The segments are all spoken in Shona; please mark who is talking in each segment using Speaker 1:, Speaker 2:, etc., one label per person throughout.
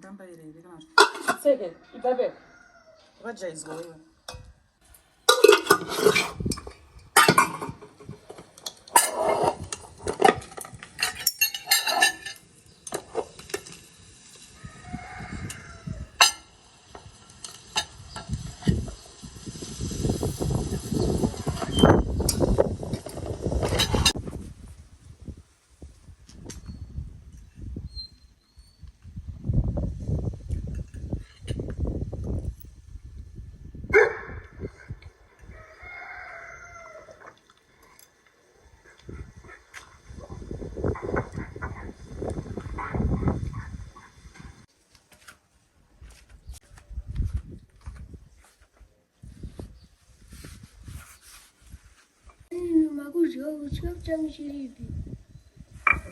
Speaker 1: kutamba ire kana
Speaker 2: Seke, ipape.
Speaker 1: wajaizwa wewe.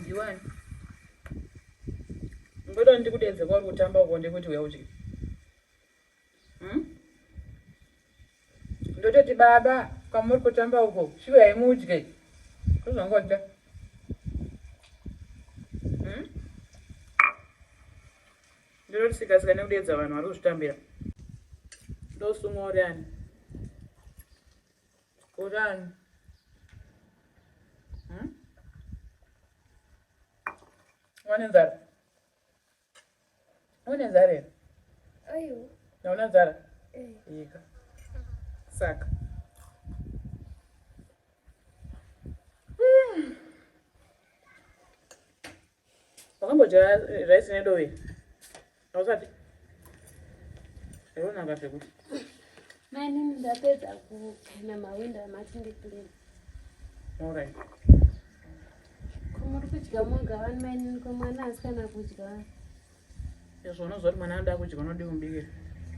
Speaker 1: Ndiwani. Ngoda ndikudenze kwa kutamba uko ndikuti uyauti. Ndototi baba kamuri kutamba uko shiwe haimudye. Kuzongoda. Ndoti sikasika nekudenza vanhu vari kuzvitambira. Ndosumorani. Kurani. Wanenzara? Wanenzara here?
Speaker 3: Ayo.
Speaker 1: Naunenzara? Yika. Saka. Wakambodya rice nedowe? Hausati? Ndabona kahle kuti.
Speaker 3: Mani ndapedza kupena mawinda amatindi clean.
Speaker 1: Alright.
Speaker 3: Kumuri kudya mugavani mani komwana asikana kudya.
Speaker 1: Zvona zvoti mwana anoda kudya unodi kumbikira.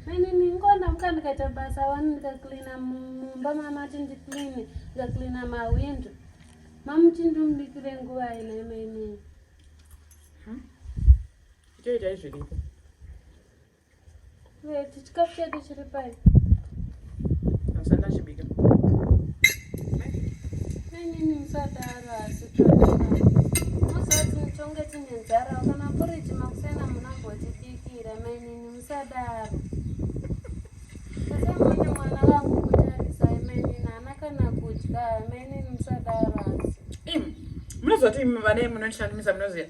Speaker 3: Mani ningona muka ndikaita basa wani ndikaklina mumba mamatindi clean, ndikaklina mawindo. Mamutindi umbikire nguva ina mani.
Speaker 1: Tichoita izviripo.
Speaker 3: Wait, chikafu chedu chiri pai.
Speaker 1: Asanda chibika.
Speaker 3: Mani musadaro asi todaro. Muzoti mutonge tine nzara kana poriji makusena munambotibikira mani musadaro. Kasemune mwana wangu kutarisa mani nana kana kudya mani musadaro asi.
Speaker 1: Munozoti vane munoshandisa munoziya.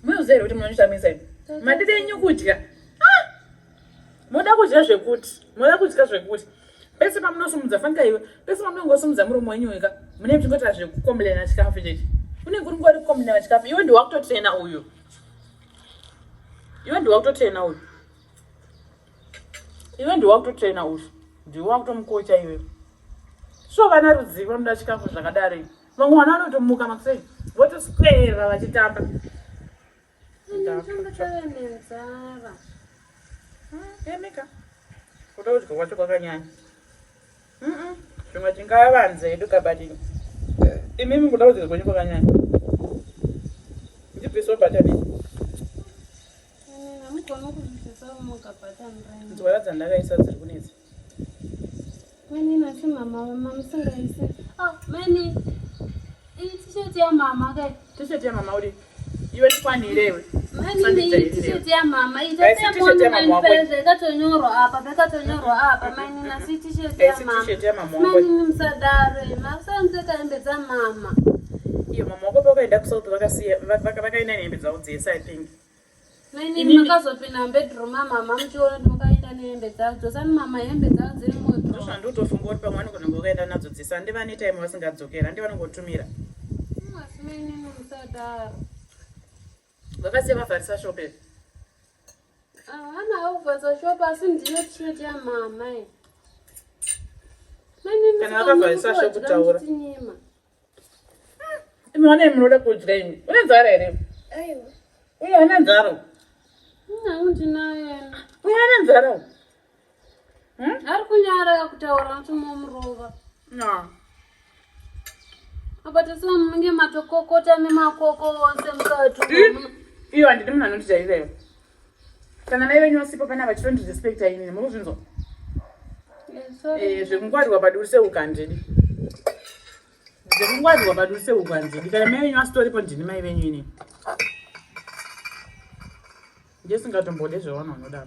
Speaker 1: Munoziya kuti munoshandisa ivi. Madidi enyu kudya. Moda kudya zvekuti. Moda kudya zvekuti. Pese pamunosumudza fanika iwe. Pese pamunongosumudza muromo wenyu wega. Mune mchingota zvekukomblena chikafu chechi. Kune kuri ngori kukomblena chikafu. Iwe ndiwa kutotrena uyu. Iwe ndiwa kutotrena uyu. Iwe ndiwa kutotrena uyu. Ndiwa kutomukocha iwe. So vana rudzivo vanoda chikafu zvakadaro. Vamwe vana vanotomuka makusei. Votoswera vachitamba.
Speaker 3: Nenzara.
Speaker 1: Yemika. Kuda kudya kwacho kwakanyanya. Zvimwe tingavanze edu kabatini. Imimi kuda kudya kwenyu kwakanyanya. Ndibviso batani.
Speaker 3: Namukona kuzvisa mukabatani rangu.
Speaker 1: Nzwara dzandakaisa dziri kunetsa.
Speaker 3: Mani nasi mama musingaisi. Mani i-t-shirt ya mama kai.
Speaker 1: T-shirt ya mama uri. Iwe tikwanire.
Speaker 3: Mani i-t-shirt ya mama ikatonyorwa apa mani nasi t-shirt ya mama. Mani musadare masanze kaembe dza mama.
Speaker 1: Iyo mama wako pakaenda kusouth vakaina hembe dzavo dzese I think.
Speaker 3: Mani makazopinda bedroom mama muchiona kuti mukaenda nehembe dzadzo sani mama hembe dzadzo dziri mudro.
Speaker 1: Ndozvandotofunga kuti pamwe vanogona kuenda nadzo dzese handivane netime vasingadzokera handivanongotumira.
Speaker 3: Asi mani musadare.
Speaker 1: Vakasiya vavharisa shope.
Speaker 3: Hana kuvharisa shope asi ndine t-shirt ya mama.
Speaker 1: Kana vakavharisa shope kutaura. Imi vana munoda kudya imi. Une nzara here?
Speaker 3: Aiwa.
Speaker 1: Uye une nzara?
Speaker 3: Ndinayo.
Speaker 1: Uye une nzara?
Speaker 3: Ari kunyara kutaura kuti mumurova. Apa tese munge matokokota nemakoko ose mukati.
Speaker 1: Iyo handidi munhu anotijaireyo. Kana nai venyu vasipo pana vachitondidhispekta inini muri kuzvinzwa? Zvekungwarirwa paduri sehuku handidi. Zvekungwarirwa paduri sehuku handidi. Kana mai venyu vasitoripo ndini mai venyu inini. Ngesingatombode zvawana unoda.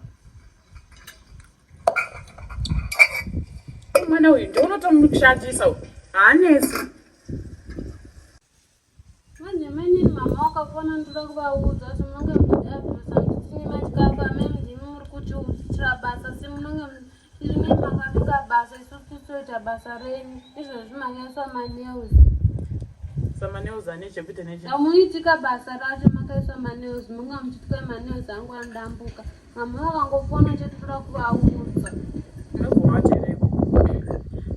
Speaker 1: Mwana uyu ndounotomushatisa haanesi.
Speaker 3: Manje manini mama wakafona ndoda kuvaudza kuti munonge muchiabvisa muchitine machikafu amene ndimi muri kuchiitira basa semunonge rimwe makafika basa isusu toita basa renyu izvozvi makaiswa manews.
Speaker 1: Samanews ane chekuita nechi.
Speaker 3: Amuitika basa racho makaiswa manews munge muchitika manews angu andambuka. Mama wakangofona chete toda kuvaudza.
Speaker 1: Unogovatereko.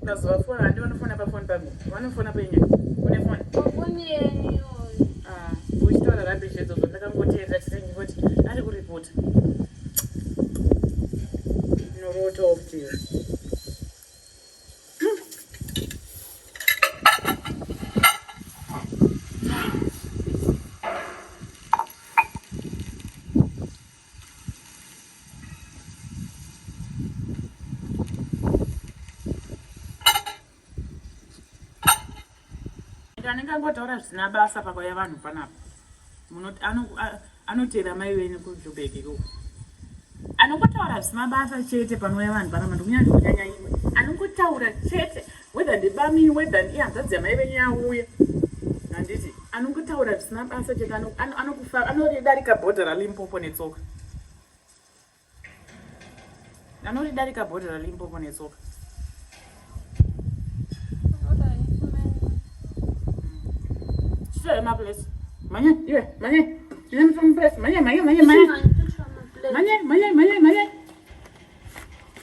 Speaker 1: Nazovafona handi vanofona pafoni pangu. Vanofona penye. Une foni?
Speaker 3: Pafoni yenyu iyoyo.
Speaker 1: Uchitaura rubbish idzodzo ndakangoteerera chisengi kuti ari kuripota. Norota of tears. Ndingangotaura zvisina basa pakauya vanhu panapa. Anotera mai venyu kuJoburg iko. Anongotaura zvisina basa chete panouya vanhu panapa ndokunyange kunyanya imwe. Anongotaura chete whether ndibami whether ihanzvadzi yamai venyu yauya. Handiti anongotaura zvisina basa chete anokufa anoridarika bhodha raLimpopo netsoka. Anoridarika bhodha raLimpopo netsoka. My place. Manya, yeah, manya. I'm from place. Manya.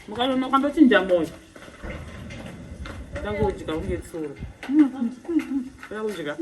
Speaker 1: Mukalo nokwando chinjamoyo. Tangu ujika ungetsuru. Tangu ujika.